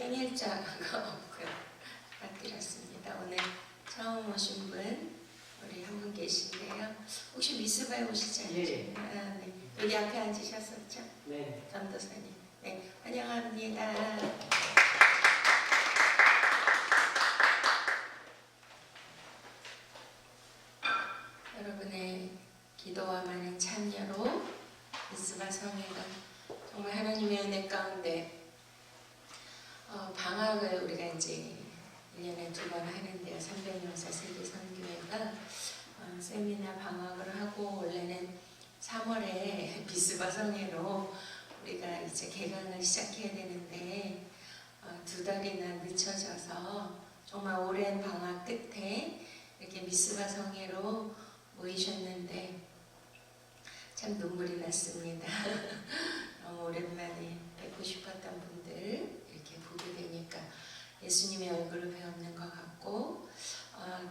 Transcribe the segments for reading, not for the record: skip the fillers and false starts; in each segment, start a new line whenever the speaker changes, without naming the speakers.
생일자가 없고요. 부탁드렸습니다. 오늘 처음 오신 분 우리 한 분 계신데요. 혹시 미스바에 오시지 않으셨나요?
예.
아, 네. 여기 앞에 앉으셨었죠?
네.
전도사님. 네, 환영합니다. 여러분의 기도와 많은 참여로 미스바 성회가 정말 하나님의 은혜 가운데 방학을 우리가 이제 1년에 2번 하는데요. 300명사 세계선교회가 세미나 방학을 하고 원래는 3월에 미스바 성회로 우리가 이제 개강을 시작해야 되는데 2달이나 늦춰져서 정말 오랜 방학 끝에 이렇게 미스바 성회로 모이셨는데 참 눈물이 났습니다. 너무 오랜만에 뵙고 싶었던 분들 이렇게 보게 되니까 예수님의 얼굴을 배우는 것 같고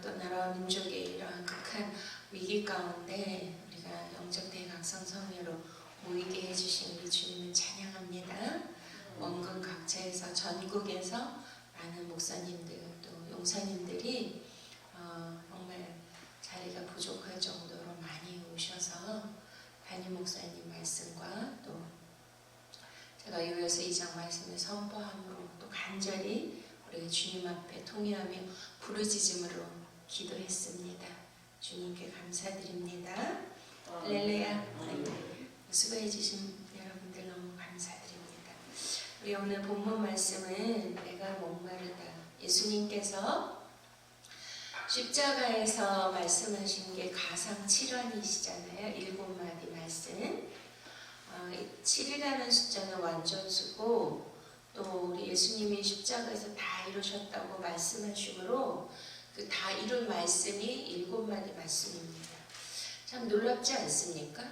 또 나라와 민족의 이러한 극한 위기 가운데 우리가 영적 대각성 성회로 모이게 해주신 우리 주님을 찬양합니다. 원근 각처에서 전국에서 많은 목사님들 또 용사님들이 정말 자리가 부족할 정도로 많이 오셔서 담임 목사님 말씀과 또 제가 요여서 2장 말씀을 선포함으로 또 간절히 우리가 주님 앞에 통회하며 부르짖음으로 기도했습니다. 주님께 감사드립니다. 할렐루야. 수고해 주신 여러분들 너무 감사드립니다. 우리 오늘 본문 말씀은 내가 목마르다. 예수님께서 십자가에서 말씀하신 게 가상 7원이시잖아요. 7마디 말씀. 7이라는 숫자는 완전수고 또 우리 예수님이 십자가에서 다 이루셨다고 말씀하시므로 그 다 이룬 말씀이 7마디 말씀입니다. 참 놀랍지 않습니까?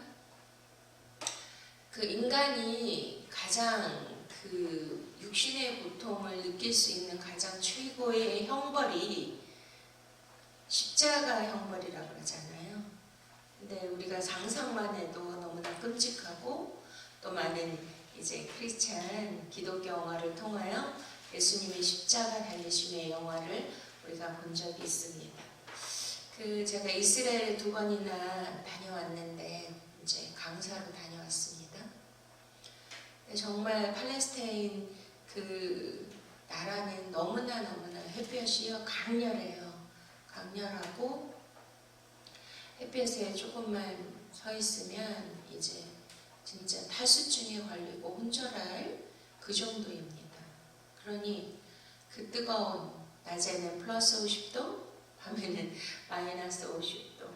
그 인간이 가장 그 육신의 고통을 느낄 수 있는 가장 최고의 형벌이 십자가 형벌이라고 그러잖아요. 근데 우리가 상상만 해도 너무나 끔찍하고 또 많은 이제 크리스찬 기독교 영화를 통하여 예수님의 십자가 달리심의 영화를 우리가 본 적이 있습니다. 제가 이스라엘에 2번이나 다녀왔는데 이제 강사로 다녀왔습니다. 정말 팔레스타인 그 나라는 너무나 햇볕이 강렬해요. 강렬하고 햇볕에 조금만 서 있으면 이제 진짜 탈수증에 걸리고 혼절할 그 정도입니다. 그러니 그 뜨거운 낮에는 플러스 50도, 밤에는 마이너스 50도.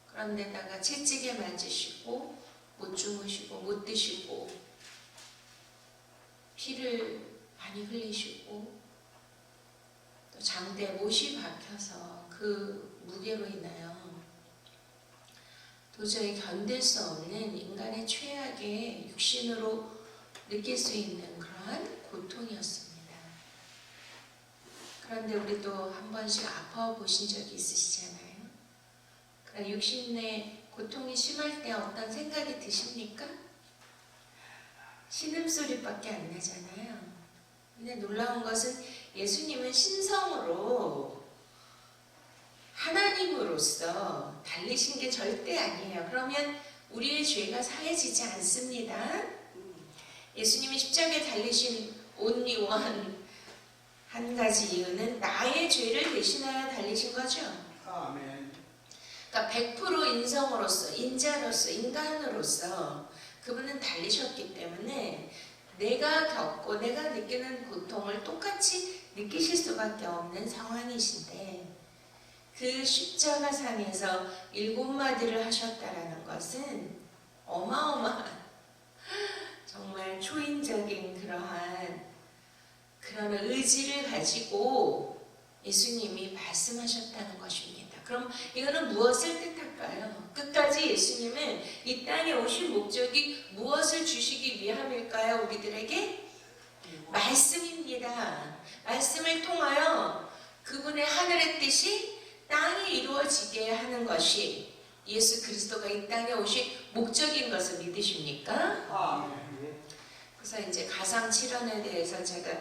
그런데다가 채찍에 맞으시고 못 주무시고 못 드시고 피를 많이 흘리시고 또 장대에 못이 박혀서 그 무게로 인하여 도저히 견딜 수 없는 인간의 최악의 육신으로 느낄 수 있는 그러한 고통이었습니다. 그런데 우리도 한 번씩 아파 보신 적이 있으시잖아요. 그러니까 육신의 고통이 심할 때 어떤 생각이 드십니까? 신음소리밖에 안 나잖아요. 근데 놀라운 것은 예수님은 신성으로 하나님으로서 달리신 게 절대 아니에요. 그러면 우리의 죄가 사해지지 않습니다. 예수님이 십자가에 달리신 only one 한 가지 이유는 나의 죄를 대신하여 달리신 거죠.
아멘.
그러니까 100% 인성으로서, 인자로서, 인간으로서 그분은 달리셨기 때문에 내가 겪고 내가 느끼는 고통을 똑같이 느끼실 수밖에 없는 상황이신데 그 십자가상에서 7마디를 하셨다라는 것은 어마어마한 정말 초인적인 그런 의지를 가지고 예수님이 말씀하셨다는 것입니다. 그럼 이거는 무엇을 뜻할까요? 끝까지 예수님은 이 땅에 오신 목적이 무엇을 주시기 위함일까요? 우리들에게 말씀입니다. 말씀을 통하여 그분의 하늘의 뜻이 땅에 이루어지게 하는 것이 예수 그리스도가 이 땅에 오신 목적인 것을 믿으십니까? 그래서 이제 가상 7원에 대해서 제가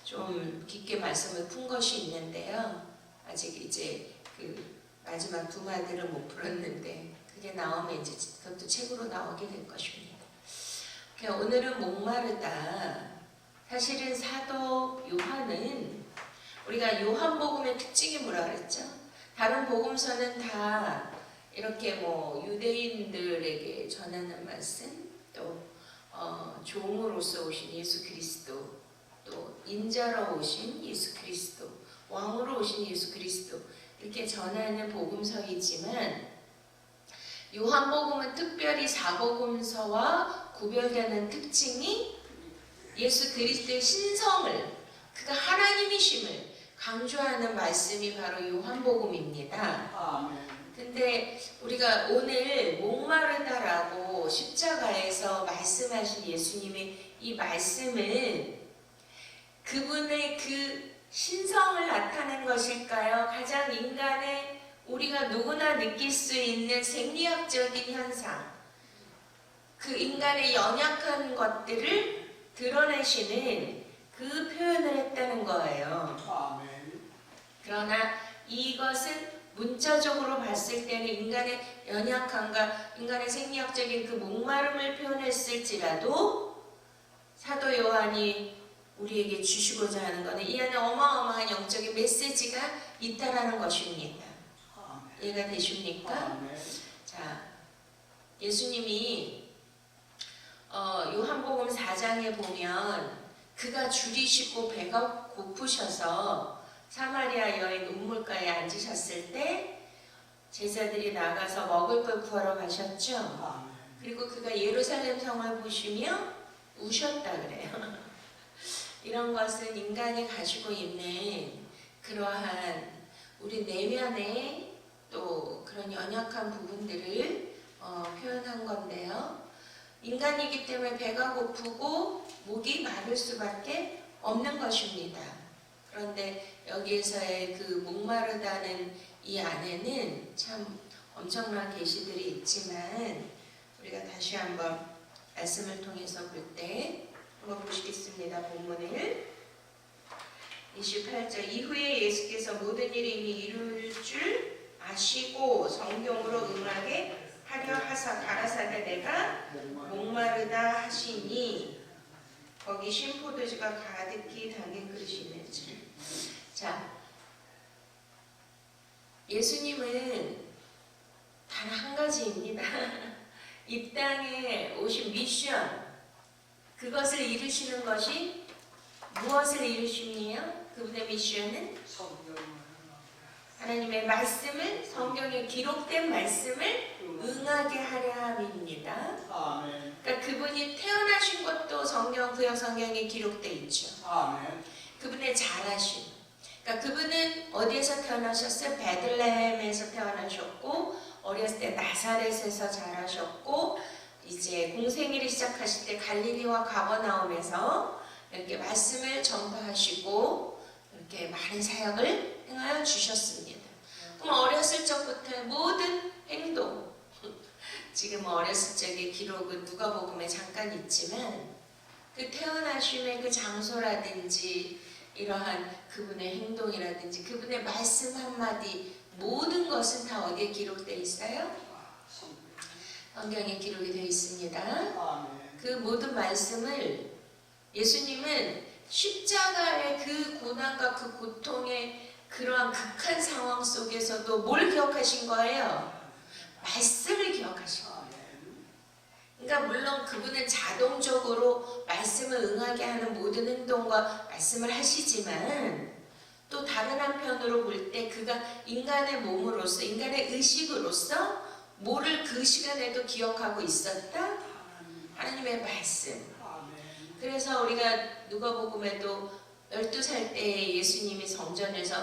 좀 깊게 말씀을 푼 것이 있는데요. 아직 이제 그 마지막 두 마디를 못 풀었는데 그게 나오면 이제 그것도 책으로 나오게 될 것입니다. 오늘은 목마르다. 사실은 사도 요한은 우리가 요한복음의 특징이 뭐라 그랬죠? 다른 복음서는 다 이렇게 뭐 유대인들에게 전하는 말씀, 또 종으로서 오신 예수 그리스도, 또 인자로 오신 예수 그리스도, 왕으로 오신 예수 그리스도 이렇게 전하는 복음서이지만 요한복음은 특별히 사복음서와 구별되는 특징이 예수 그리스도의 신성을, 그가 하나님이심을 강조하는 말씀이 바로 요한복음입니다. 근데 우리가 오늘 목마르다라고 십자가에서 말씀하신 예수님의 이 말씀은 그분의 그 신성을 나타낸 것일까요? 가장 인간의 우리가 누구나 느낄 수 있는 생리학적인 현상, 그 인간의 연약한 것들을 드러내시는 그 표현을 했다는 거예요. 그러나 이것은 문자적으로 봤을 때는 인간의 연약함과 인간의 생리학적인 그 목마름을 표현했을지라도 사도 요한이 우리에게 주시고자 하는 것은 이 안에 어마어마한 영적인 메시지가 있다라는 것입니다. 이해가 되십니까? 자, 예수님이 요한복음 4장에 보면 그가 줄이시고 배가 고프셔서 사마리아 여인 우물가에 앉으셨을 때 제자들이 나가서 먹을 걸 구하러 가셨죠. 그리고 그가 예루살렘 성을 보시며 우셨다 그래요. 이런 것은 인간이 가지고 있는 그러한 우리 내면의 또 그런 연약한 부분들을 표현한 건데요. 인간이기 때문에 배가 고프고 목이 마를 수밖에 없는 것입니다. 그런데 여기에서의 그 목마르다는 이 안에는 참 엄청난 계시들이 있지만 우리가 다시 한번 말씀을 통해서 볼 때 한번 보시겠습니다. 본문을 28절 이후에 예수께서 모든 일이 이미 이룰 줄 아시고 성경으로 응하게 하려 하사 가라사대 내가 목마르다 하시니 거기 신포도주가 가득히 담긴 그릇이 있는지. 자, 예수님은 단 한 가지입니다. 이 땅에 오신 미션, 그것을 이루시는 것이 무엇을 이루심이에요? 그분의 미션은 하나님의 말씀을, 성경에 기록된 말씀을 응하게 하려 함입니다. 그러니까 그분이 태어나신 것도 성경, 구약 성경에 기록되어 있죠. 그분의 자라심. 그러니까 그분은 어디에서 태어나셨어요? 베들레헴에서 태어나셨고 어렸을 때 나사렛에서 자라셨고 이제 공생애를 시작하실 때 갈릴리와 가버나움에서 이렇게 말씀을 전파하시고 이렇게 많은 사역을 행하여 주셨습니다. 그럼 어렸을 적부터의 모든 행동, 지금 어렸을 적의 기록은 누가복음에 잠깐 있지만 그 태어나심의 그 장소라든지 이러한 그분의 행동이라든지 그분의 말씀 한마디 모든 것은 다 어디에 기록되어 있어요? 성경에 기록이 되어 있습니다. 그 모든 말씀을 예수님은 십자가의 그 고난과 그 고통의 그러한 극한 상황 속에서도 뭘 기억하신 거예요? 말씀을 기억하신 거예요. 그러니까 물론 그분은 자동적으로 말씀을 응하게 하는 모든 행동과 말씀을 하시지만 또 다른 한편으로 볼 때 그가 인간의 몸으로서 인간의 의식으로서 뭐를 그 시간에도 기억하고 있었다? 하나님의 말씀. 그래서 우리가 누가복음에도 12살 때 예수님이 성전에서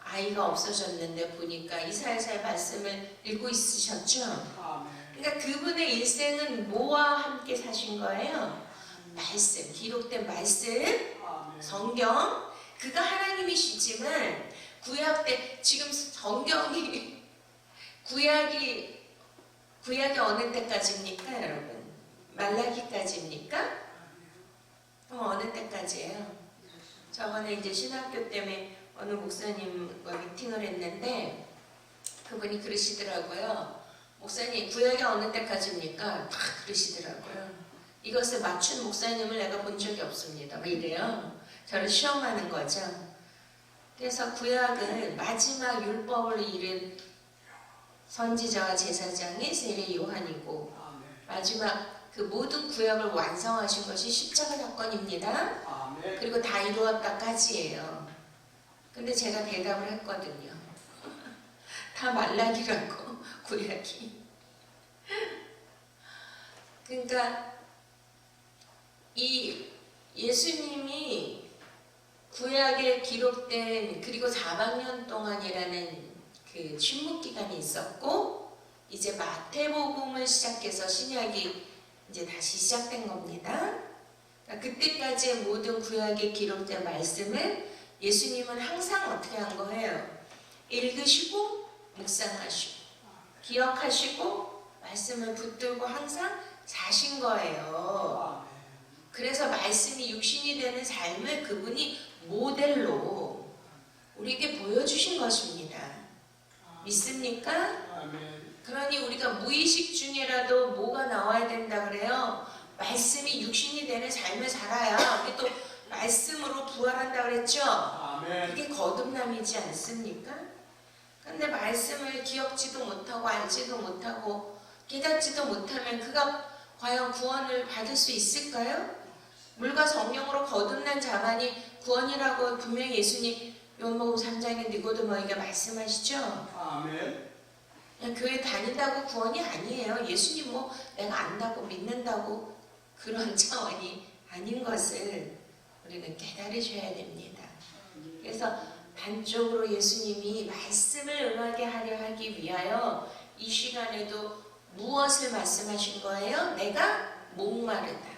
아이가 없어졌는데 보니까 이사야서의 말씀을 읽고 있으셨죠? 그러니까 그분의 일생은 뭐와 함께 사신 거예요? 말씀, 기록된 말씀, 성경. 그가 하나님이시지만 구약 때 지금 성경이 구약이 어느 때까지입니까, 여러분? 말라기까지입니까? 어느 때까지예요? 저번에 이제 신학교 때문에 어느 목사님과 미팅을 했는데 그분이 그러시더라고요. 목사님, 구약이 어느 때까지입니까? 다 그러시더라고요. 이것을 맞춘 목사님을 내가 본 적이 없습니다. 막 이래요. 저를 시험하는 거죠. 그래서 구약은 마지막 율법을 이룬 선지자와 제사장이 세례 요한이고 마지막 그 모든 구약을 완성하신 것이 십자가 사건입니다. 그리고 다 이루었다까지예요. 근데 제가 대답을 했거든요. 다 말라기라고 구약이. 그러니까 이 예수님이 구약에 기록된 그리고 400년 동안이라는 그 침묵 기간이 있었고 이제 마태복음을 시작해서 신약이 이제 다시 시작된 겁니다. 그러니까 그때까지의 모든 구약에 기록된 말씀을 예수님은 항상 어떻게 한 거예요? 읽으시고 묵상하시고 기억하시고 말씀을 붙들고 항상 사신 거예요. 그래서 말씀이 육신이 되는 삶을 그분이 모델로 우리에게 보여주신 것입니다. 믿습니까? 그러니 우리가 무의식 중에라도 뭐가 나와야 된다 그래요? 말씀이 육신이 되는 삶을 살아야 우리 또 말씀으로 부활한다 그랬죠? 그게 거듭남이지 않습니까? 근데 말씀을 기억지도 못하고 알지도 못하고 깨닫지도 못하면 그가 과연 구원을 받을 수 있을까요? 물과 성령으로 거듭난 자만이 구원이라고 분명히 예수님 요한복음 3장에 니고데모에게 말씀하시죠?
아멘.
그냥 교회 다닌다고 구원이 아니에요. 예수님 뭐 내가 안다고 믿는다고 그런 차원이 아닌 것을 우리는 깨달으셔야 됩니다. 그래서 단적으로 예수님이 말씀을 응하게 하려 하기 위하여 이 시간에도 무엇을 말씀하신 거예요? 내가 목마르다.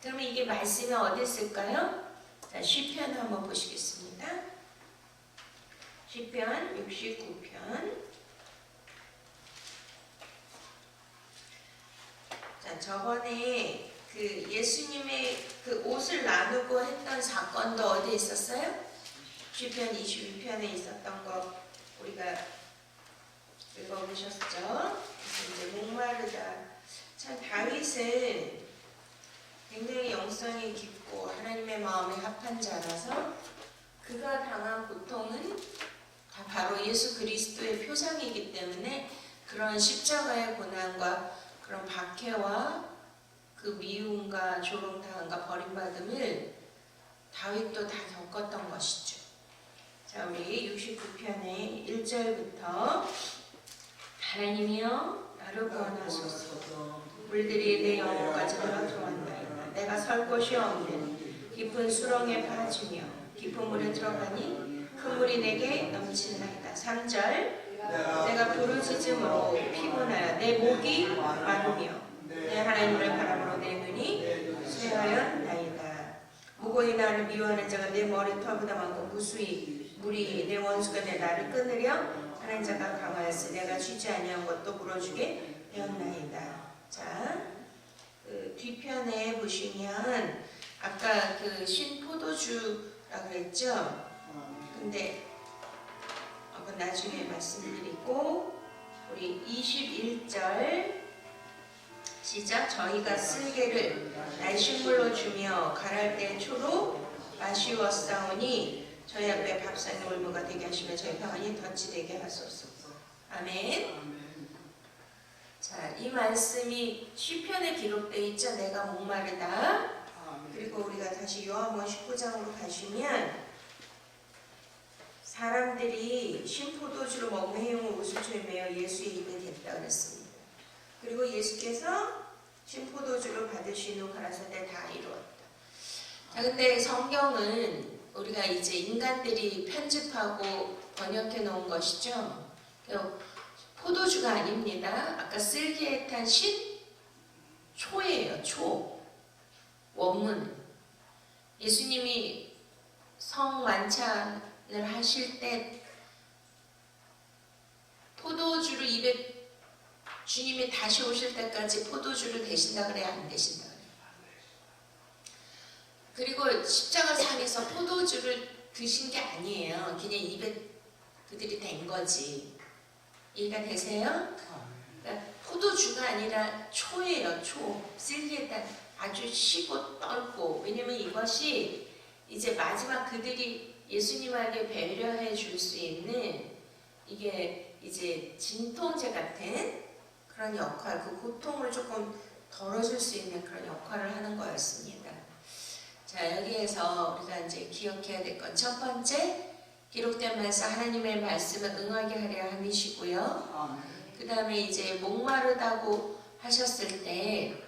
그러면 이게 말씀이 어디 있을까요? 자, 시편 한번 보시겠습니다. 시편 69편. 자, 저번에 그 예수님의 그 옷을 나누고 했던 사건도 어디에 있었어요? 시편 22편에 있었던 거 우리가 읽어보셨죠? 그래서 이제 목마르다. 참 다윗은 굉장히 영성이 깊고 하나님의 마음에 합한 자라서 그가 당한 고통은 다 바로 예수 그리스도의 표상이기 때문에 그런 십자가의 고난과 그런 박해와 그 미움과 조롱당함과 버림받음을 다윗도 다 겪었던 것이죠. 자, 우리 69편의 1절부터 하나님이여 나를 구원하소서. 물들이 내 영혼까지 들어왔나이다. 내가 설 곳이 없는 깊은 수렁에 빠지며 깊은 물에 들어가니 큰 물이 내게 넘치나이다. 3절 내가 부르짖음으로 피곤하여 내 목이 마르며 내 하나님을 바라보러 내 눈이 쇠하였나이다. 무고히 나를 미워하는 자가 내 머리털보다 많고 무수히 물이 내 원수가 내 나를 끊으려 하는 자가 강하였으니 내가 쥐지 아니한 것도 물어주게 되었나이다. 자, 그 뒤편에 보시면 아까 그 신포도주라고 그랬죠? 근데 그건 나중에 말씀드리고 우리 21절 시작. 저희가 쓸개를 날식물로 주며 가랄 때 초로 마시웠사오니 저희 앞에 밥상의 올무가 되게 하시며 저희 평안이 덫이 되게 하소서. 아멘. 자, 이 말씀이 시편에 기록되어 있죠. 내가 목마르다. 그리고 우리가 다시 요한복음 19장으로 가시면 사람들이 신포도주를 먹으며 해용을 우수초에 매어 예수의 입에 댔다 그랬습니다. 그리고 예수께서 신포도주를 받으신 후 가라사대 다 이루었다. 자, 근데 성경은 우리가 이제 인간들이 편집하고 번역해 놓은 것이죠. 포도주가 아닙니다. 아까 쓸개에 탄 초예요. 초. 원문. 예수님이 성만찬을 하실 때 포도주를 입에 주님이 다시 오실 때까지 포도주를 대신다 그래야 안 대신다 그래요? 그리고 십자가 상에서 포도주를 드신 게 아니에요. 그냥 입에 그들이 댄 거지. 이해가 되세요? 그러니까 포도주가 아니라 초예요. 초. 쓸개에다 아주 쉬고 떨고. 왜냐면 이것이 이제 마지막 그들이 예수님에게 배려해 줄 수 있는 이게 이제 진통제 같은 그런 역할, 그 고통을 조금 덜어줄 수 있는 그런 역할을 하는 거였습니다. 자, 여기에서 우리가 이제 기억해야 될 건 첫 번째, 기록된 말씀, 하나님의 말씀을 응하게 하려 함이시고요. 그 다음에 이제 목마르다고 하셨을 때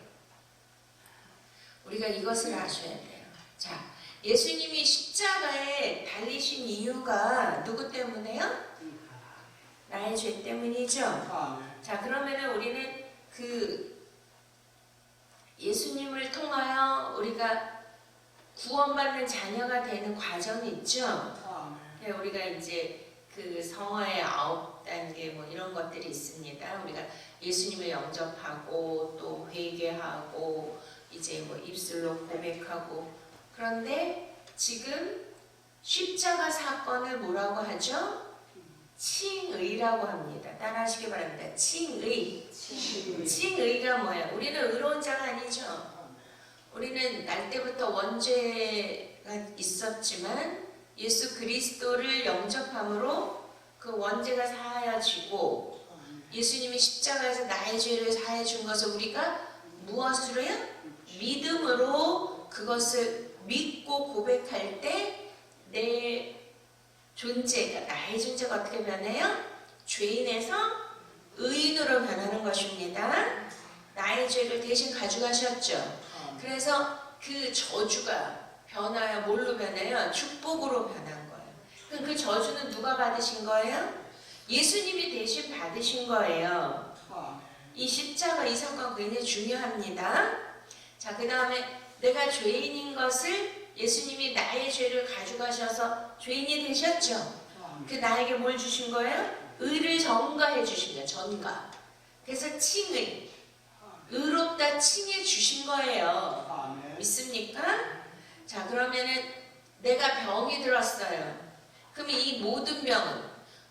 우리가 이것을 아셔야 돼요. 자, 예수님이 십자가에 달리신 이유가 누구 때문에요? 나의 죄 때문이죠. 자, 그러면은 우리는 그 예수님을 통하여 우리가 구원받는 자녀가 되는 과정이 있죠. 우리가 이제 그 성화의 9단계 뭐 이런 것들이 있습니다. 우리가 예수님을 영접하고 또 회개하고 이제 뭐 입술로 고백하고. 그런데 지금 십자가 사건을 뭐라고 하죠? 칭의라고 합니다. 따라하시기 바랍니다. 칭의. 칭의가 뭐예요? 우리는 의로운 자가 아니죠. 우리는 날 때부터 원죄가 있었지만 예수 그리스도를 영접함으로 그 원죄가 사하여지고 예수님이 십자가에서 나의 죄를 사해 준 것을 우리가 무엇으로요? 믿음으로 그것을 믿고 고백할 때 내 존재가, 나의 존재가 어떻게 변해요? 죄인에서 의인으로 변하는 것입니다. 나의 죄를 대신 가져가셨죠. 그래서 그 저주가 변하여 뭘로 변해요? 축복으로 변한 거예요. 그럼 그 저주는 누가 받으신 거예요? 예수님이 대신 받으신 거예요. 이 십자가 이 사건 굉장히 중요합니다. 자, 그 다음에 내가 죄인인 것을 예수님이 나의 죄를 가져가셔서 죄인이 되셨죠. 그 나에게 뭘 주신 거예요? 의를 전가해 주신 거예요. 전가. 그래서 칭의. 의롭다 칭해 주신 거예요. 믿습니까? 자, 그러면은 내가 병이 들었어요. 그러면 이 모든 병은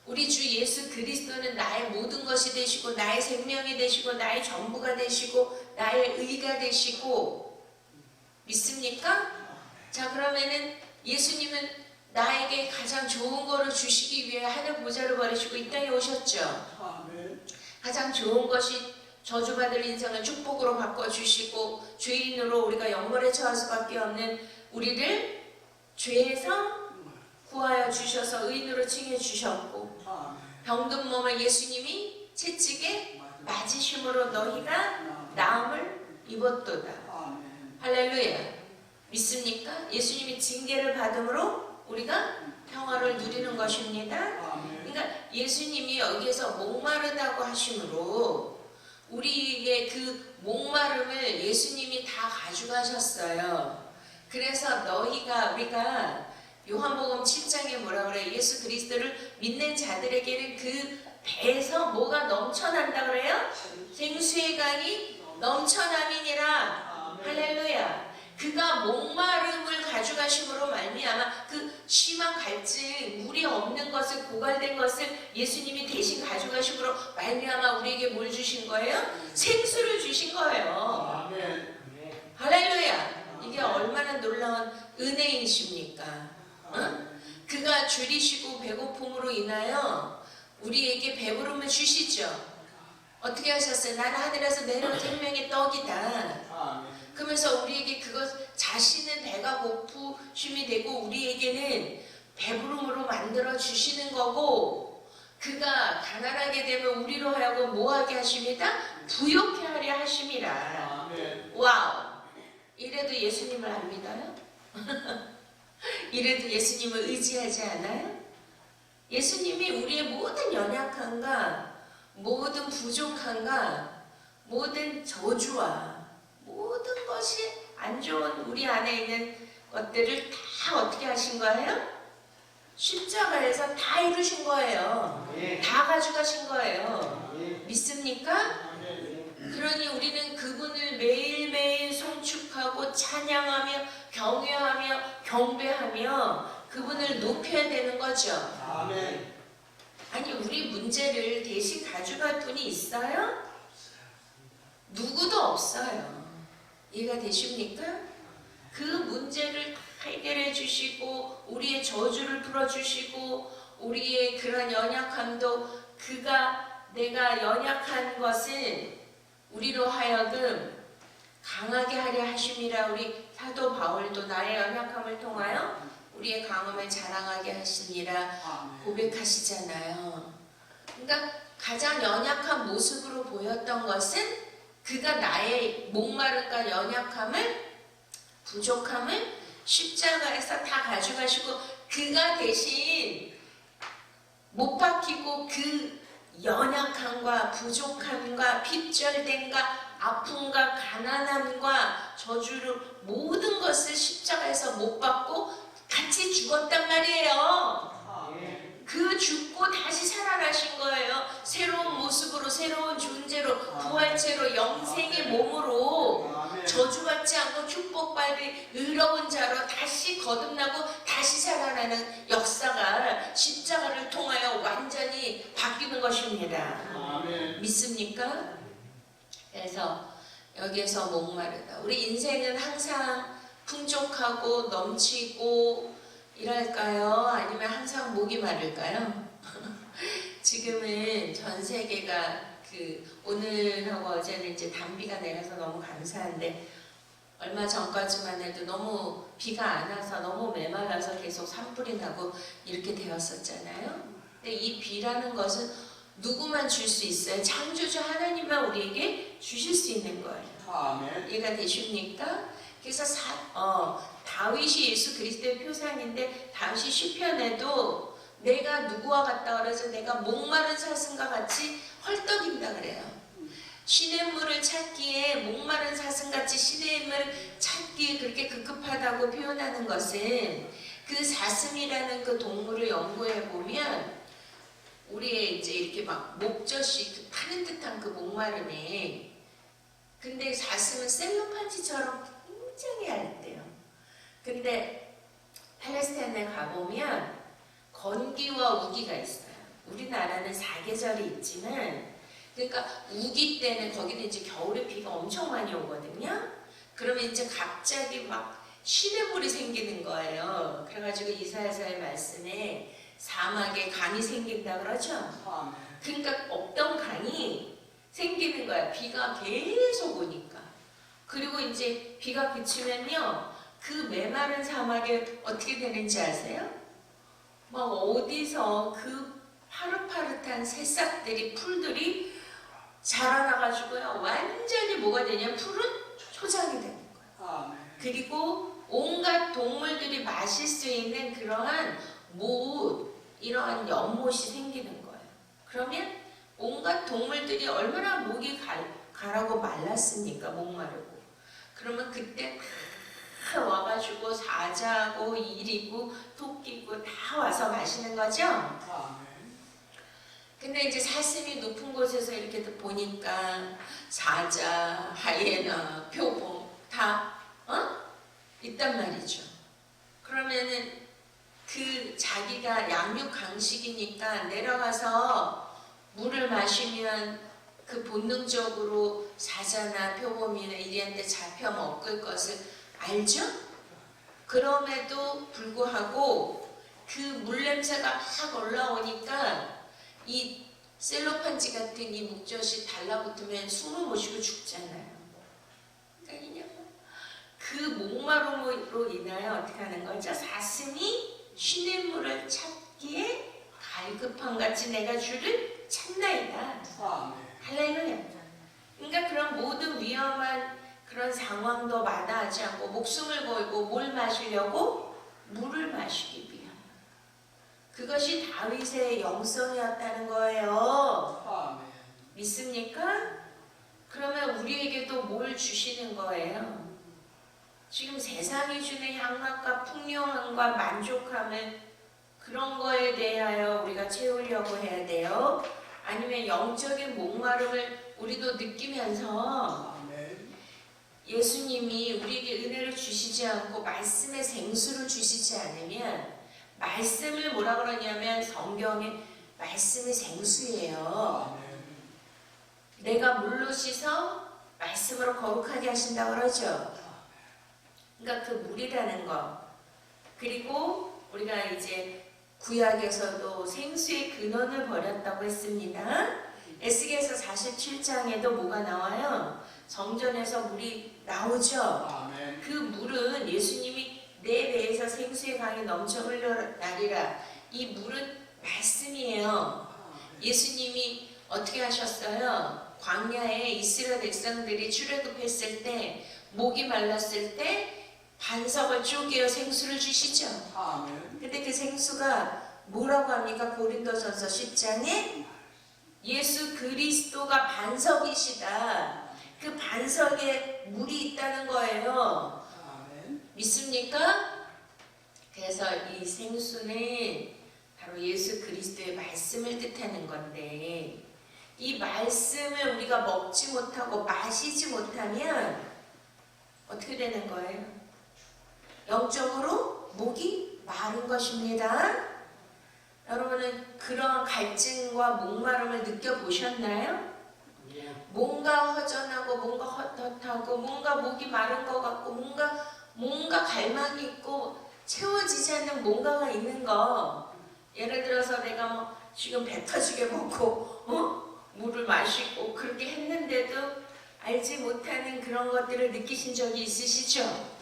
우리 주 예수 그리스도는 나의 모든 것이 되시고 나의 생명이 되시고 나의 전부가 되시고 나의 의가 되시고. 믿습니까? 자, 그러면은 예수님은 나에게 가장 좋은 거를 주시기 위해 하늘 보좌를 버리시고 이 땅에 오셨죠. 가장 좋은 것이 저주받을 인생을 축복으로 바꿔주시고 죄인으로 우리가 영벌에 처할 수밖에 없는 우리를 죄에서 구하여 주셔서 의인으로 칭해 주셨고 병든 몸을 예수님이 채찍에 맞으심으로 너희가 나음을 입었도다. 할렐루야. 믿습니까? 예수님이 징계를 받음으로 우리가 평화를 누리는 것입니다. 그러니까 예수님이 여기에서 목마르다고 하심으로 우리의 그 목마름을 예수님이 다 가져가셨어요. 그래서 우리가 요한복음 7장에 뭐라 그래요? 예수 그리스도를 믿는 자들에게는 그 배에서 뭐가 넘쳐난다 그래요? 생수의 강이 넘쳐남이니라. 할렐루야. 그가 목마름을 가져가심으로 말미암아 그 심한 갈증, 물이 없는 것을, 고갈된 것을 예수님이 대신 가져가심으로 말미암아 우리에게 뭘 주신 거예요? 생수를 주신 거예요. 할렐루야. 이게 얼마나 놀라운 은혜이십니까? 그가 줄이시고 배고픔으로 인하여 우리에게 배부름을 주시죠. 어떻게 하셨어요? 나는 하늘에서 내려온 생명의 떡이다. 그러면서 우리에게 그것 자신은 배가 고프심이 되고 우리에게는 배부름으로 만들어 주시는 거고 그가 가난하게 되면 우리로 하여금 뭐하게 하십니다? 부욕해 하려 하심이라. 와우. 이래도 예수님을 안 믿어요? 이래도 예수님을 의지하지 않아요? 예수님이 우리의 모든 연약함과 모든 부족함과 모든 저주와 모든 것이 안 좋은 우리 안에 있는 것들을 다 어떻게 하신 거예요? 십자가에서 다 이루신 거예요. 다 가져가신 거예요. 믿습니까? 그러니 우리는 그분을 매일매일 송축하고 찬양하며 경외하며 경배하며 그분을 높여야 되는 거죠.
아멘.
아니 우리 문제를 대신 가져갈 분이 있어요? 누구도 없어요. 이해가 되십니까? 그 문제를 다 해결해 주시고 우리의 저주를 풀어주시고 우리의 그런 연약함도 그가 내가 연약한 것은 우리로 하여금 강하게 하려 하심이라. 우리 사도 바울도 나의 연약함을 통하여 우리의 강함을 자랑하게 하시니라 고백하시잖아요. 그러니까 가장 연약한 모습으로 보였던 것은 그가 나의 목마름과 연약함을 부족함을 십자가에서 다 가져가시고 그가 대신 못 박히고 그 연약함과 부족함과 핍절됨과 아픔과 가난함과 저주를 모든 것을 십자가에서 못 받고 같이 죽었단 말이에요. 그 죽고 다시 살아나신 거예요. 새로운 모습으로 새로운 존재로 부활체로 영생의 몸으로 저주받지 않고 축복받은 의로운 자로 다시 거듭나고 다시 살아나는 역사가 십자가를 통하여 완전히 바뀌는 것입니다. 믿습니까? 그래서 여기에서 목마르다. 우리 인생은 항상 풍족하고 넘치고 이랄까요? 아니면 항상 목이 마를까요? 지금은 전 세계가 오늘하고 어제는 이제 단비가 내려서 너무 감사한데 얼마 전까지만 해도 너무 비가 안 와서 너무 메말라서 계속 산불이 나고 이렇게 되었었잖아요. 근데 이 비라는 것은 누구만 줄 수 있어요? 창조주 하나님만 우리에게 주실 수 있는 거예요. 이해가 되십니까? 그래서 다윗이 예수 그리스도의 표상인데 다윗이 시편에도 내가 누구와 같다 그래서 내가 목마른 사슴과 같이 헐떡인다 그래요. 시냇물을 찾기에 목마른 사슴같이 시냇물을 찾기에 그렇게 급급하다고 표현하는 것은 그 사슴이라는 그 동물을 연구해 보면 우리의 이제 이렇게 막 목젖이 타는 듯한 그 목마름에 근데 사슴은 셀로판지처럼 굉장히 얇대요. 근데 팔레스타인에 가보면 건기와 우기가 있어요. 우리나라는 사계절이 있지만 그러니까 우기 때는 거기는 이제 겨울에 비가 엄청 많이 오거든요. 그러면 이제 갑자기 막 시냇물이 생기는 거예요. 그래가지고 이사야서의 말씀에 사막에 강이 생긴다 그러죠. 그러니까 없던 강이 생기는 거야. 비가 계속 오니까. 그리고 이제 비가 그치면요. 그 메마른 사막에 어떻게 되는지 아세요? 막 어디서 그 파릇파릇한 새싹들이 풀들이 자라나가지고요. 완전히 뭐가 되냐면 풀은 초장이 되는 거예요. 그리고 온갖 동물들이 마실 수 있는 그러한 못, 이러한 연못이 생기는 거예요. 그러면 온갖 동물들이 얼마나 목이 가라고 말랐습니까? 목마르고. 그러면 그때 다 와가지고 사자고 이리고 토끼고 다 와서 마시는 거죠. 근데 이제 사슴이 높은 곳에서 이렇게 보니까 사자, 하이에나, 표범 다 있단 말이죠. 그러면은 그 자기가 양육 강식이니까 내려가서 물을 마시면 그 본능적으로 사자나 표범이나 이리한테 잡혀 먹을 것을 알죠? 그럼에도 불구하고 그 물냄새가 막 올라오니까 이 셀로판지 같은 이 목젖이 달라붙으면 숨을 못 쉬고 죽잖아요. 그러니까 그 목마름으로 인하여 어떻게 하는 거죠? 사슴이 시냇물을 찾기에 갈급한 같이 내가 주를 찾나이다. 할렐루야. 그러니까 그런 모든 위험한 그런 상황도 마다하지 않고 목숨을 걸고 뭘 마시려고? 물을 마시기 위하여. 그것이 다윗의 영성이었다는 거예요. 믿습니까? 그러면 우리에게도 뭘 주시는 거예요? 지금 세상이 주는 향락과 풍요함과 만족함을 그런 거에 대하여 우리가 채우려고 해야 돼요? 아니면 영적인 목마름을 우리도 느끼면서 예수님이 우리에게 은혜를 주시지 않고 말씀의 생수를 주시지 않으면, 말씀을 뭐라 그러냐면 성경에 말씀이 생수예요. 내가 물로 씻어 말씀으로 거룩하게 하신다고 그러죠. 그러니까 그 물이라는 거. 그리고 우리가 이제 구약에서도 생수의 근원을 버렸다고 했습니다. 에스겔서 47장에도 뭐가 나와요? 성전에서 물이 나오죠. 그 물은 예수님이 내 배에서 생수의 강이 넘쳐 흘러나리라. 이 물은 말씀이에요. 예수님이 어떻게 하셨어요? 광야에 이스라엘 백성들이 출애굽했을 때, 목이 말랐을 때 반석을 쪼개어 생수를 주시죠. 근데 그 생수가 뭐라고 합니까? 고린도전서 10장에 예수 그리스도가 반석이시다. 그 반석에 물이 있다는 거예요. 믿습니까? 그래서 이 생수는 바로 예수 그리스도의 말씀을 뜻하는 건데, 이 말씀을 우리가 먹지 못하고 마시지 못하면 어떻게 되는 거예요? 영적으로 목이 마른 것입니다. 여러분은 그런 갈증과 목마름을 느껴보셨나요? 뭔가 허전하고 뭔가 헛헛하고 뭔가 목이 마른 것 같고 뭔가 갈망이 있고 채워지지 않는 뭔가가 있는 거. 예를 들어서 내가 뭐 지금 배 터지게 먹고 물을 마시고 그렇게 했는데도 알지 못하는 그런 것들을 느끼신 적이 있으시죠?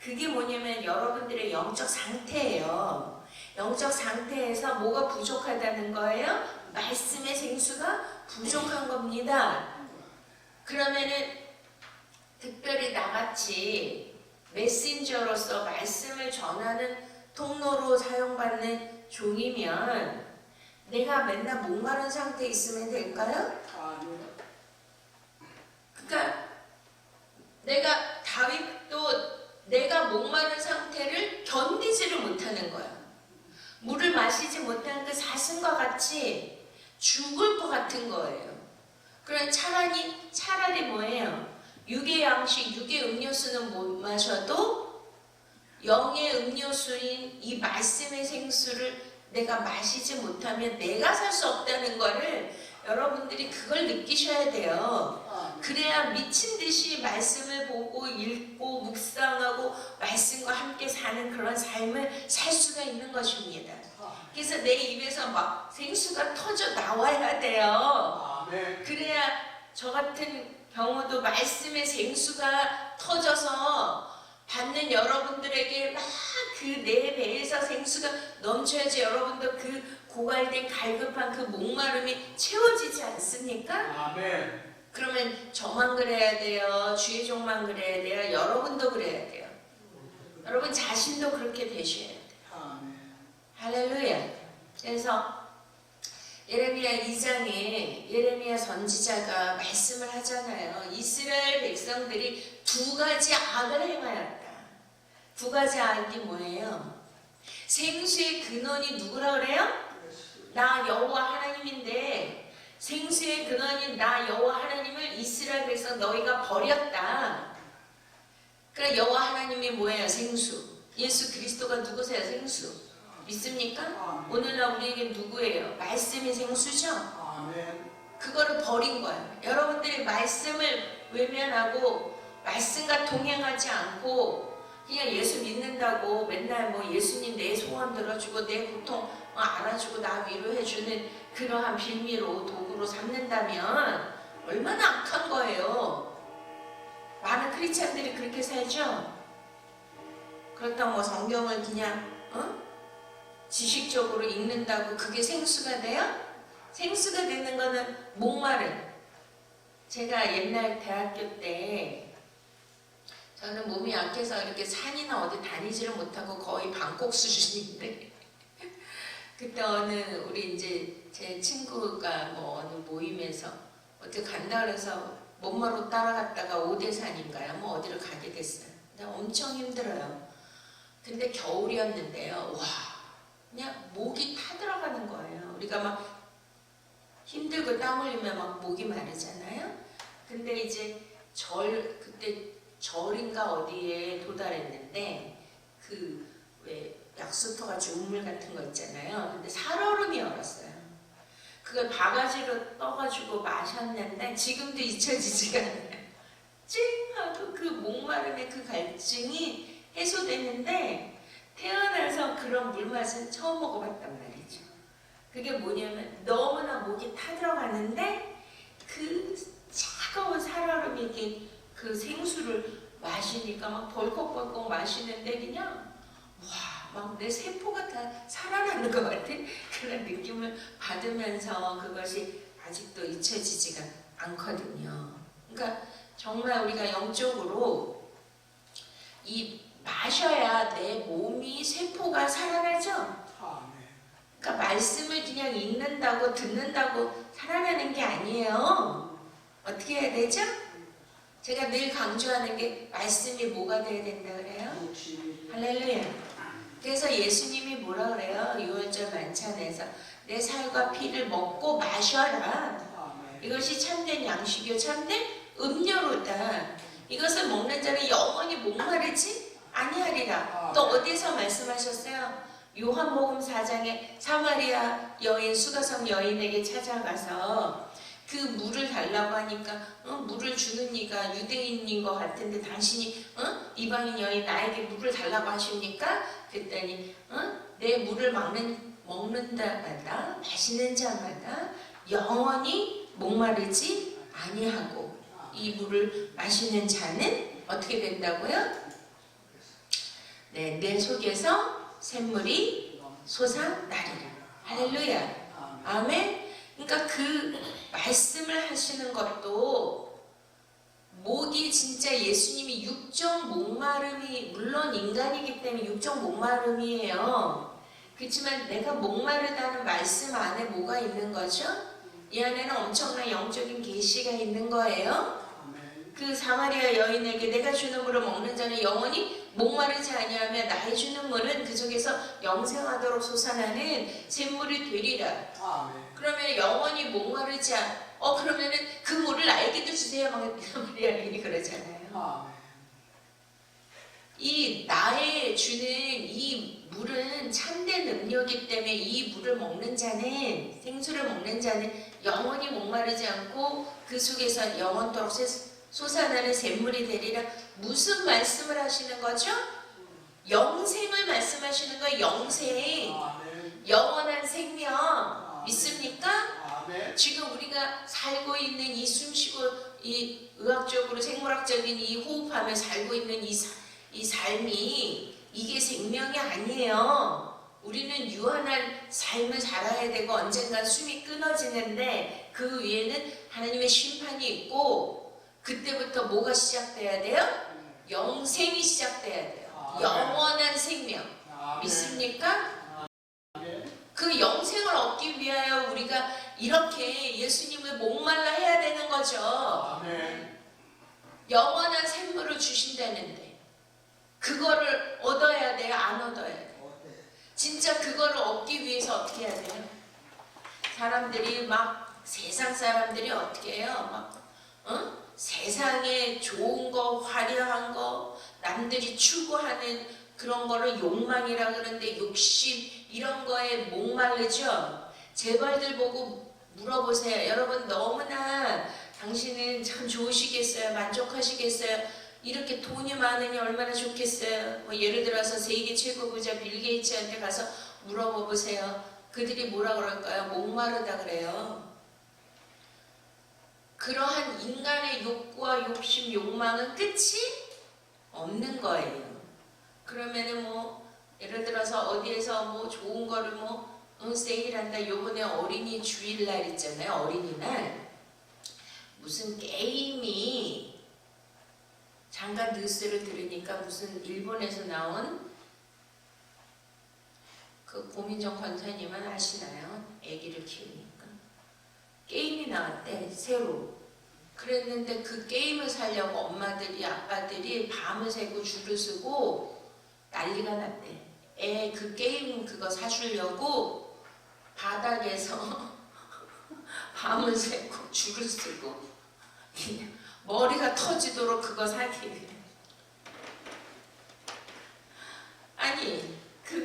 그게 뭐냐면 여러분들의 영적 상태예요. 영적 상태에서 뭐가 부족하다는 거예요? 말씀의 생수가 부족한 겁니다. 그러면은 특별히 나같이 메신저로서 말씀을 전하는 통로로 사용받는 종이면 내가 맨날 목마른 상태에 있으면 될까요? 그러니까 다윗도 내가 목마른 상태를 견디지를 못하는 거야. 물을 마시지 못한 그 사슴과 같이 죽을 것 같은 거예요. 그럼 차라리 뭐예요? 육의 양식, 육의 음료수는 못 마셔도 영의 음료수인 이 말씀의 생수를 내가 마시지 못하면 내가 살 수 없다는 거를 여러분들이 그걸 느끼셔야 돼요. 그래야 미친 듯이 말씀을 보고 읽고 묵상하고 말씀과 함께 사는 그런 삶을 살 수가 있는 것입니다. 그래서 내 입에서 막 생수가 터져 나와야 돼요. 그래야 저 같은 경우도 말씀의 생수가 터져서 받는 여러분들에게 막 그 내 배에서 생수가 넘쳐야지 여러분도 그 고갈된 갈급한 그 목마름이 채워지지 않습니까? 그러면 저만 그래야 돼요. 주의 종만 그래야 돼요. 여러분도 그래야 돼요. 여러분 자신도 그렇게 되셔야 돼요. 할렐루야. 그래서 예레미야 2장에 예레미야 선지자가 말씀을 하잖아요. 이스라엘 백성들이 두 가지 악을 행하였다. 두 가지 악이 뭐예요? 생수의 근원이 누구라 그래요? 나 여호와 하나님인데 생수의 근원인 나 여호와 하나님을 이스라엘 백성 너희가 버렸다. 그러니까 여호와 하나님이 뭐예요? 생수. 예수 그리스도가 누구세요? 생수. 믿습니까? 오늘날 우리에게 누구예요? 말씀이 생수죠? 그거를 버린 거예요. 여러분들이 말씀을 외면하고 말씀과 동행하지 않고 그냥 예수 믿는다고 맨날 뭐 예수님 내 소원 들어주고 내 고통 알아주고 나 위로해주는 그러한 빌미로 도구로 삼는다면 얼마나 악한 거예요. 많은 크리스찬들이 그렇게 살죠. 그렇다고 뭐 성경을 그냥 지식적으로 읽는다고 그게 생수가 돼요? 생수가 되는 거는 목마른. 제가 옛날 대학교 때 저는 몸이 약해서 이렇게 산이나 어디 다니지를 못하고 거의 방콕 수준인데 그때 어느 우리 이제 제 친구가 뭐 어느 모임에서 어떻게 간다 그래서 몸마로 따라갔다가 오대산인가요? 뭐 어디를 가게 됐어요. 근데 엄청 힘들어요. 근데 겨울이었는데요. 와, 그냥 목이 타들어가는 거예요. 우리가 막 힘들고 땀 흘리면 막 목이 마르잖아요. 근데 이제 그때 절인가 어디에 도달했는데 그 왜 약수터같이 우물 같은 거 있잖아요. 근데 살얼음이 얼었어요. 그걸 바가지로 떠가지고 마셨는데 지금도 잊혀지지가 않아요. 찡하고 그 목마름의 그 갈증이 해소됐는데 태어나서 그런 물맛은 처음 먹어봤단 말이죠. 그게 뭐냐면 너무나 목이 타들어가는데 그 차가운 살얼음이 이렇게 그 생수를 마시니까 막 벌컥벌컥 마시는데 그냥 와, 막 내 세포가 다 살아나는 것 같은 그런 느낌을 받으면서 그것이 아직도 잊혀지지가 않거든요. 그러니까 정말 우리가 영적으로 이 마셔야 내 몸이 세포가 살아나죠. 그러니까 말씀을 그냥 읽는다고 듣는다고 살아나는 게 아니에요. 어떻게 해야 되죠? 제가 늘 강조하는 게 말씀이 뭐가 돼야 된다 그래요? 할렐루야. 그래서 예수님이 뭐라 그래요? 6월절 만찬에서 내 살과 피를 먹고 마셔라. 이것이 참된 양식이요 참된 음료로다. 이것을 먹는 자는 영원히 목마르지 아니하리라. 또 어디서 말씀하셨어요? 요한복음 4장에 사마리아 여인 수가성 여인에게 찾아가서 그 물을 달라고 하니까 물을 주는 이가 유대인인 것 같은데 당신이 이방인 여인 나에게 물을 달라고 하십니까? 그랬더니 내 물을 먹는다마다 마시는 자마다 영원히 목마르지 아니하고 이 물을 마시는 자는 어떻게 된다고요? 네, 내 속에서 샘물이 솟아나리라. 할렐루야. 아멘. 그러니까 그 말씀을 하시는 것도 목이 진짜 예수님이 육적 목마름이 물론 인간이기 때문에 육적 목마름이에요. 그렇지만 내가 목마르다는 말씀 안에 뭐가 있는 거죠? 이 안에는 엄청난 영적인 계시가 있는 거예요. 그 사마리아 여인에게 내가 주는 물을 먹는 자는 영원히 목마르지 아니하며 나의 주는 물은 그 속에서 영생하도록 솟아나는 샘물이 되리라. 그러면 영원히 목마르지 그러면은 그 물을 나에게도 주세요. 막 사마리아 여인이 그러잖아요. 이 나의 주는 이 물은 참된 음료이기 때문에 이 물을 먹는 자는 생수를 먹는 자는 영원히 목마르지 않고 그 속에서 영원토록 솟아나는 샘물이 되리라. 무슨 말씀을 하시는 거죠? 영생을 말씀하시는 거예요. 영생. 영원한 생명. 믿습니까? 지금 우리가 살고 있는 이 숨쉬고 이 의학적으로 생물학적인 이 호흡하며 살고 있는 이 삶이 이게 생명이 아니에요. 우리는 유한한 삶을 살아야 되고 언젠가 숨이 끊어지는데 그 위에는 하나님의 심판이 있고 그때부터 뭐가 시작돼야 돼요? 영생이 시작돼야 돼요. 영원한 생명. 믿습니까? 그 영생을 얻기 위하여 우리가 이렇게 예수님을 목말라 해야 되는 거죠. 영원한 샘물을 주신다는데 그거를 얻어야 돼요? 안 얻어야 돼요? 진짜 그거를 얻기 위해서 어떻게 해야 돼요? 사람들이 막 세상 사람들이 어떻게 해요? 막 세상에 좋은 거, 화려한 거, 남들이 추구하는 그런 거를 욕망이라 그러는데 욕심 이런 거에 목마르죠? 재벌들 보고 물어보세요. 여러분 너무나 당신은 참 좋으시겠어요? 만족하시겠어요? 이렇게 돈이 많으니 얼마나 좋겠어요? 뭐 예를 들어서 세계 최고 부자 빌 게이츠한테 가서 물어보세요. 그들이 뭐라 그럴까요? 목마르다 그래요. 그러한 인간의 욕구와 욕심, 욕망은 끝이 없는 거예요. 그러면은 뭐 예를 들어서 어디에서 뭐 좋은 거를 세일한다. 요번에 어린이 주일날 있잖아요. 어린이날 무슨 게임이 잠깐 뉴스를 들으니까 무슨 일본에서 나온 그 고민정 권사님은 아시나요? 아기를 키우니까 게임이 나왔대 새로. 그랬는데 그 게임을 사려고 엄마들이 아빠들이 밤을 새고 줄을 서고 난리가 났대. 애 그 게임 그거 사주려고 바닥에서 밤을 새고 줄을 서고 머리가 터지도록 그거 사기 위해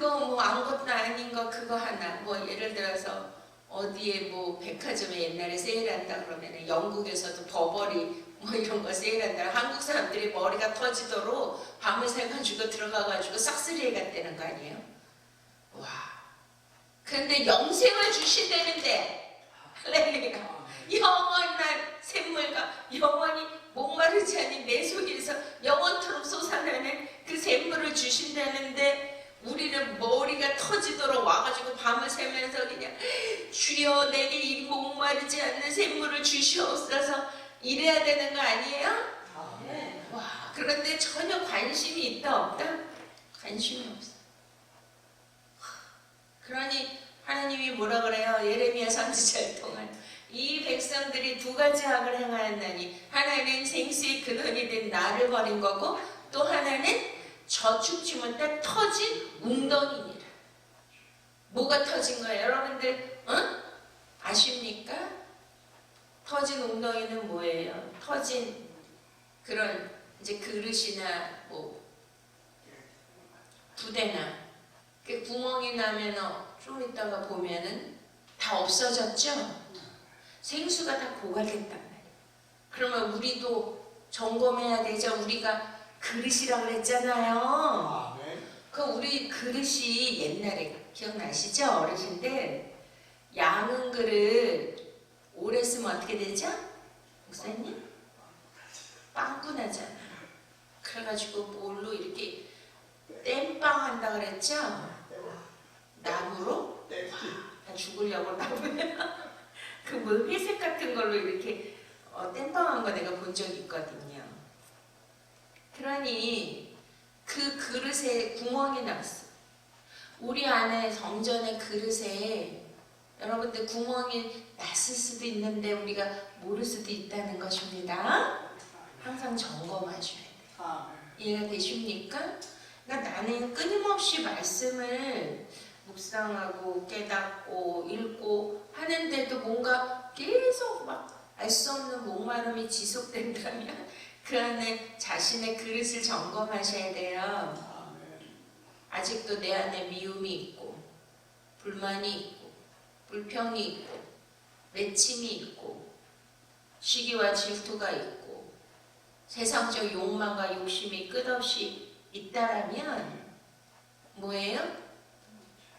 이거 뭐 아무것도 아닌 거 그거 하나, 뭐 예를 들어서 어디에 뭐 백화점에 옛날에 세일한다 그러면 영국에서도 버버리 뭐 이런 거 세일한다. 한국 사람들이 머리가 터지도록 밤을 새가지고 들어가가지고 싹쓸이해 갔다는 거 아니에요? 와. 그런데 영생을 주신다는데, 할렐루야. 영원한 샘물과 영원히 목마르지 않은 내 속에서 영원토록 솟아나는 그 샘물을 주신다는데, 우리는 머리가 터지도록 와가지고 밤을 새면서 그냥 주여 내게 이 목마르지 않는 샘물을 주시옵소서 이래야 되는 거 아니에요? 네. 와, 그런데 전혀 관심이 있다 없다? 관심이 없어. 그러니 하나님이 뭐라 그래요? 예레미야 선지자를 통하여 이 백성들이 두 가지 악을 행하였나니 하나는 생수의 근원이 된 나를 버린 거고 또 하나는 저축지 못한 터진 웅덩이니라. 뭐가 터진 거예요? 여러분들 아십니까? 터진 웅덩이는 뭐예요? 터진 그런 이제 그릇이나 뭐 부대나 그 구멍이 나면 좀 있다가 보면은 다 없어졌죠? 생수가 다 고갈됐단 말이에요. 그러면 우리도 점검해야 되죠. 우리가 그릇이라고 그랬잖아요. 그 우리 그릇이 옛날에 기억나시죠? 어르신들 양은 그릇 오래 쓰면 어떻게 되죠? 목사님? 빵꾸 나잖아요. 그래가지고 뭘로 이렇게 땜빵 한다 그랬죠? 나무로? 나 죽으려고 나무에 그 뭐 회색 같은 걸로 이렇게 땜빵한 거 내가 본 적 있거든요. 그러니 그 그릇에 구멍이 났어. 우리 안에 성전의 그릇에 여러분들 구멍이 났을 수도 있는데 우리가 모를 수도 있다는 것입니다. 항상 점검하셔야 돼요. 이해가 되십니까? 그러니까 나는 끊임없이 말씀을 묵상하고 깨닫고 읽고 하는데도 뭔가 계속 막 알 수 없는 목마름이 지속된다면 그 안에 자신의 그릇을 점검하셔야 돼요. 아직도 내 안에 미움이 있고 불만이 있고 불평이 있고 외침이 있고 시기와 질투가 있고 세상적 욕망과 욕심이 끝없이 있다라면 뭐예요?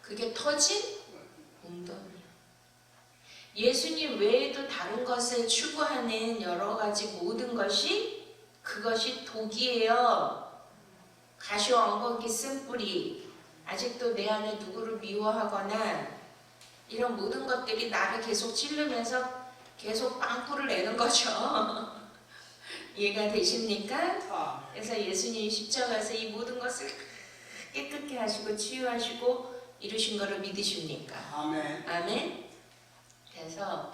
그게 터진 웅덩이야. 예수님 외에도 다른 것을 추구하는 여러 가지 모든 것이 그것이 독이에요. 가시와 엉겅퀴 쓴뿌리 아직도 내 안에 누구를 미워하거나 이런 모든 것들이 나를 계속 찌르면서 계속 빵꾸를 내는 거죠. 이해가 되십니까? 그래서 예수님이 십자가에서 이 모든 것을 깨끗게 하시고 치유하시고 이루신 것을 믿으십니까? 아멘. 아멘. 그래서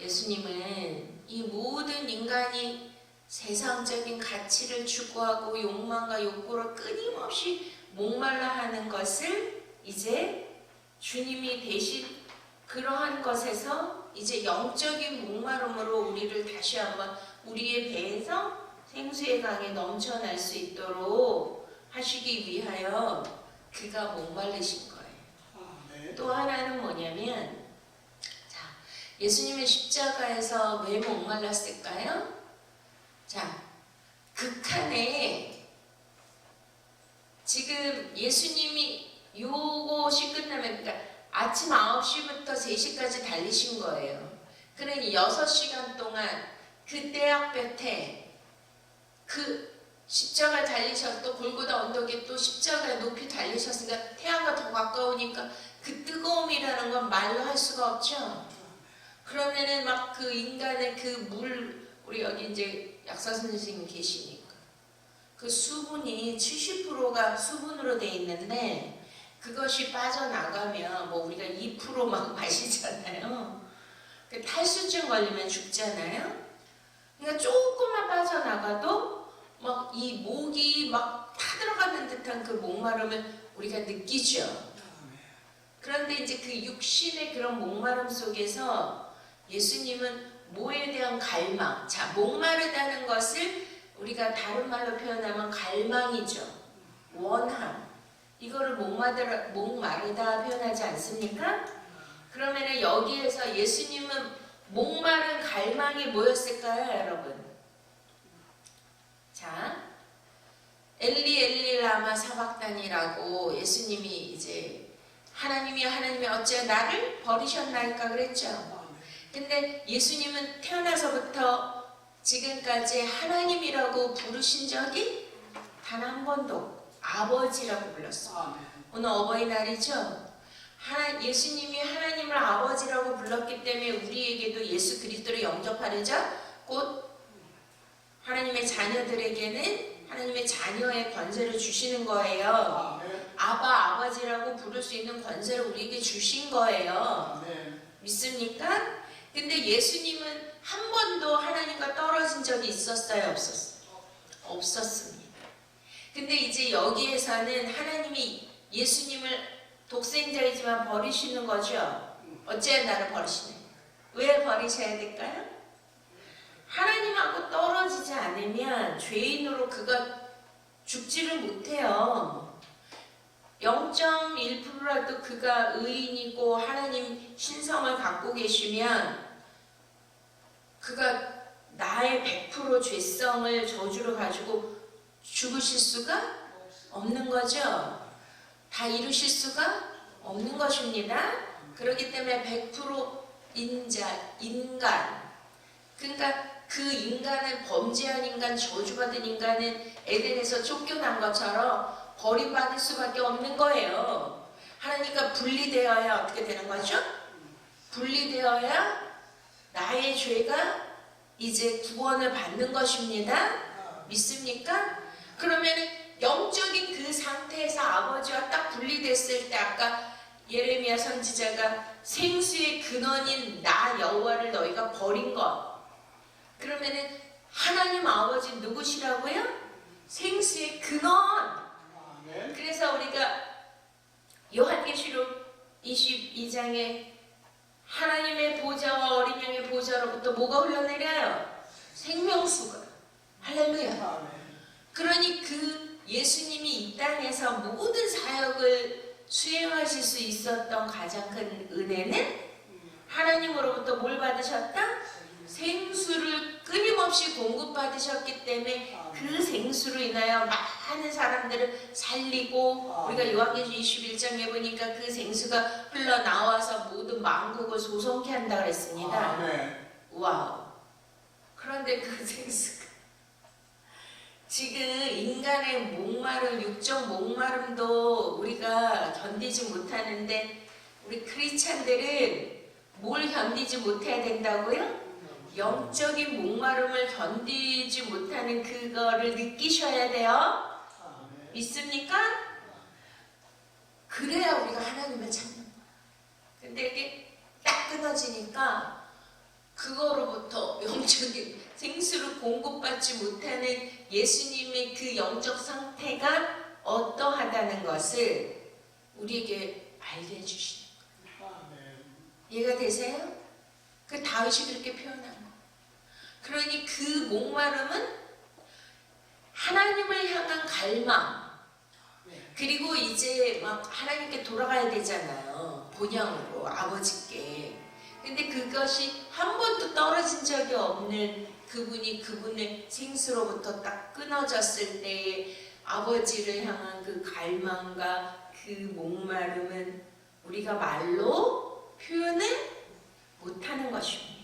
예수님은 이 모든 인간이 세상적인 가치를 추구하고 욕망과 욕구로 끊임없이 목말라 하는 것을 이제 주님이 대신 그러한 것에서 이제 영적인 목마름으로 우리를 다시 한번 우리의 배에서 생수의 강이 넘쳐날 수 있도록 하시기 위하여 그가 목마르신 거예요. 또 하나는 뭐냐면 예수님의 십자가에서 왜 목말랐을까요? 자, 극한에 지금 예수님이 요것이 끝나면 그러니까 아침 9시부터 3시까지 달리신 거예요. 그러니 6시간 동안 그 떼약볕에 그 십자가 달리셨고 골고다 언덕에 또 십자가에 높이 달리셨으니까 태양과 더 가까우니까 그 뜨거움이라는 건 말로 할 수가 없죠. 그러면은 막 그 인간의 그 물, 우리 여기 이제 약사 선생님 계시니까 그 수분이 70%가 수분으로 돼 있는데 그것이 빠져나가면 뭐 우리가 2% 막 마시잖아요. 그 탈수증 걸리면 죽잖아요. 그러니까 조금만 빠져나가도 막 이 목이 막 타들어가는 듯한 그 목마름을 우리가 느끼죠. 그런데 이제 그 육신의 그런 목마름 속에서 예수님은 뭐에 대한 갈망, 자, 목마르다는 것을 우리가 다른 말로 표현하면 갈망이죠. 원함. 이거를 목마르다 표현하지 않습니까? 그러면은 여기에서 예수님은 목마른 갈망이 뭐였을까요, 여러분? 자, 엘리 엘리 라마 사박단이라고 예수님이 이제 하나님이 어찌 나를 버리셨나이까 그랬죠. 근데 예수님은 태어나서부터 지금까지 하나님이라고 부르신 적이 단 한 번도 아버지라고 불렀어요. 오늘 어버이날이죠. 예수님이 하나님을 아버지라고 불렀기 때문에 우리에게도 예수 그리스도를 영접하려자 곧 하나님의 자녀들에게는 하나님의 자녀의 권세를 주시는 거예요. 아바, 아버지라고 부를 수 있는 권세를 우리에게 주신 거예요. 믿습니까? 근데 예수님은 한 번도 하나님과 떨어진 적이 있었어요? 없었어요? 없었습니다. 근데 이제 여기에서는 하나님이 예수님을 독생자이지만 버리시는 거죠. 어째 나를 버리시나요? 왜 버리셔야 될까요? 하나님하고 떨어지지 않으면 죄인으로 그가 죽지를 못해요. 0.1%라도 그가 의인이고 하나님 신성을 갖고 계시면 그가 나의 100% 죄성을 저주로 가지고 죽으실 수가 없는 거죠. 다 이루실 수가 없는 것입니다. 그렇기 때문에 100% 인간, 그러니까 그 인간은 범죄한 인간, 저주받은 인간은 에덴에서 쫓겨난 것처럼 버림받을 수밖에 없는 거예요. 하나님과 분리되어야 어떻게 되는 거죠? 분리되어야 나의 죄가 이제 구원을 받는 것입니다. 믿습니까? 그러면 영적인 그 상태에서 아버지와 딱 분리됐을 때 아까 예레미야 선지자가 생수의 근원인 나 여호와를 너희가 버린 것. 그러면은 하나님 아버지 누구시라고요? 생수의 근원. 그래서 우리가 요한계시록 22장에 하나님의 보좌와 어린 양의 보좌로부터 뭐가 흘러내려요? 생명수가. 할렐루야. 그러니 그 예수님이 이 땅에서 모든 사역을 수행하실 수 있었던 가장 큰 은혜는 하나님으로부터 뭘 받으셨다? 생수를 끊임없이 공급받으셨기 때문에 그 생수로 인하여 많은 사람들을 살리고 우리가 요한계시록 21장에 보니까 그 생수가 흘러나와서 모든 만국을 소송케 한다 그랬습니다. 와우. 그런데 그 생수가 지금 인간의 목마름, 육적 목마름도 우리가 견디지 못하는데 우리 크리스찬들은 뭘 견디지 못해야 된다고요? 영적인 목마름을 견디지 못하는 그거를 느끼셔야 돼요. 믿습니까? 그래야 우리가 하나님을 찾는 거야. 근데 이렇게 딱 끊어지니까 그거로부터 영적인 생수를 공급받지 못하는 예수님의 그 영적 상태가 어떠하다는 것을 우리에게 알게 해주시는 거예요. 이해가 되세요? 그 다윗이 그렇게 표현한 거예요. 그러니 그 목마름은 하나님을 향한 갈망, 그리고 이제 막 하나님께 돌아가야 되잖아요. 본향으로 아버지께. 근데 그것이 한 번도 떨어진 적이 없는 그분의 생수로부터 딱 끊어졌을 때의 아버지를 향한 그 갈망과 그 목마름은 우리가 말로 표현을 못하는 것입니다.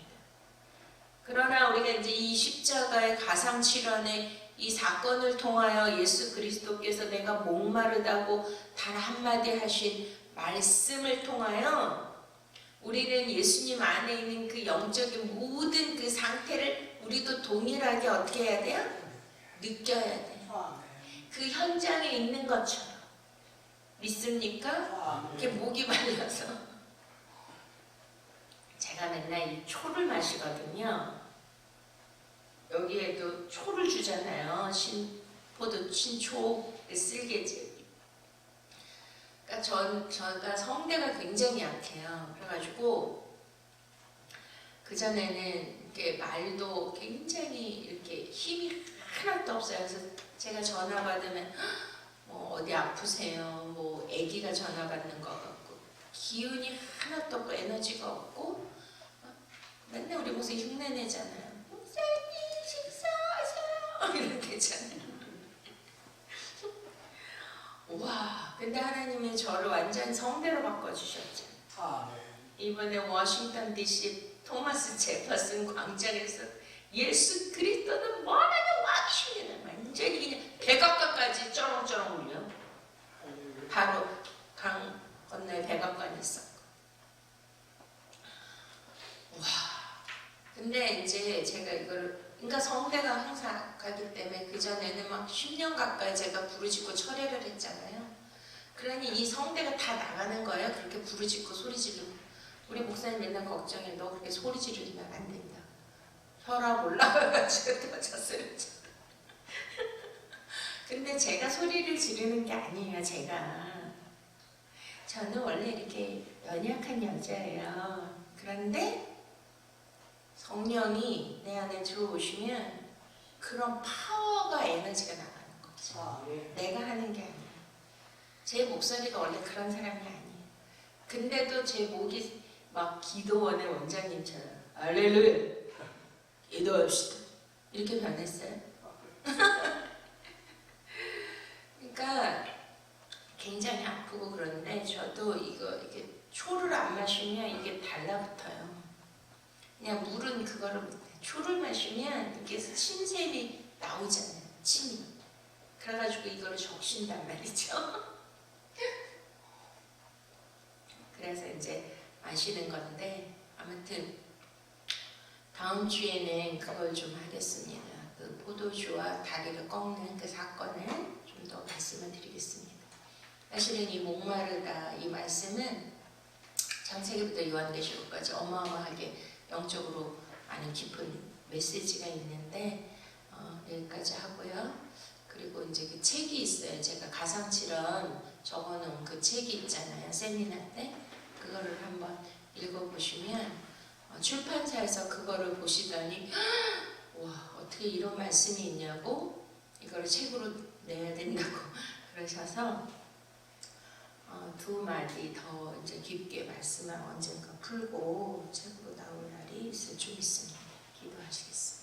그러나 우리가 이제 이 십자가의 가상칠언의 이 사건을 통하여 예수 그리스도께서 내가 목마르다고 단 한마디 하신 말씀을 통하여 우리는 예수님 안에 있는 그 영적인 모든 그 상태를 우리도 동일하게 어떻게 해야 돼요? 느껴야 돼요. 그 현장에 있는 것처럼. 믿습니까? 이렇게 목이 말라서 제가 맨날 이 초를 마시거든요. 여기에도 초를 주잖아요. 포도 신초 쓸개즙. 그러니까 저가 성대가 굉장히 약해요. 그래가지고 그전에는 이렇게 말도 굉장히 이렇게 힘이 하나도 없어요. 그래서 제가 전화 받으면 뭐 어디 아프세요? 뭐 아기가 전화 받는 거 같고 기운이 하나도 없고 에너지가 없고 맨날 우리 목사님 흉내 내잖아요. 목사님 식사하세요 이렇게 했잖아요. 와, 근데 하나님이 저를 완전 성대로 바꿔주셨죠. 이번에 워싱턴 DC 토마스 제퍼슨 광장에서 예수 그리스도는 뭐라는 왕이시냐 완전히 그냥 백악관까지 쩌렁쩌렁 울려. 바로 강 건너에 백악관이 있었고. 와, 근데 이제 제가 이걸 그러니까 성대가 항상 가기 때문에 그 전에는 막 10년 가까이 제가 부르짖고 철회를 했잖아요. 그러니 이 성대가 다 나가는 거예요. 그렇게 부르짖고 소리 지르고. 우리 목사님 맨날 걱정해. 너 그렇게 소리 지르면 안 된다. 혈압 올라가가지고 터졌어요. 근데 제가 소리를 지르는 게 아니에요. 저는 원래 이렇게 연약한 여자예요. 그런데 성령이 내 안에 들어오시면 그런 파워가 에너지가 나가는 거죠. 내가 하는 게 아니에요. 제 목소리가 원래 그런 사람이 아니에요. 근데도 제 목이 막 기도원의 원장님처럼 할렐루야 기도합시다 이렇게 변했어요. 그러니까 굉장히 아프고 그런데 저도 이게 초를 안 마시면 이게 달라붙어요. 그냥 물은 그거를 못해. 초를 마시면 이게 침샘이 나오잖아요. 침이. 그래가지고 이거를 적신단 말이죠. 그래서 이제 마시는 건데 아무튼 다음 주에는 그걸 좀 하겠습니다. 그 포도주와 다리를 꺾는 그 사건을 좀 더 말씀을 드리겠습니다. 사실은 이 목마르다 이 말씀은 창세기부터 요한계시록까지 어마어마하게 영적으로 많은 깊은 메시지가 있는데 여기까지 하고요. 그리고 이제 그 책이 있어요. 제가 가상칠언 적어놓은 그 책이 있잖아요. 세미나 때 그거를 한번 읽어보시면 출판사에서 그거를 보시더니 와 어떻게 이런 말씀이 있냐고 이거를 책으로 내야 된다고 그러셔서 두 마디 더 이제 깊게 말씀을 언젠가 풀고 책으로 나올 날이 있을 줄 믿습니다. 기도하시겠습니다.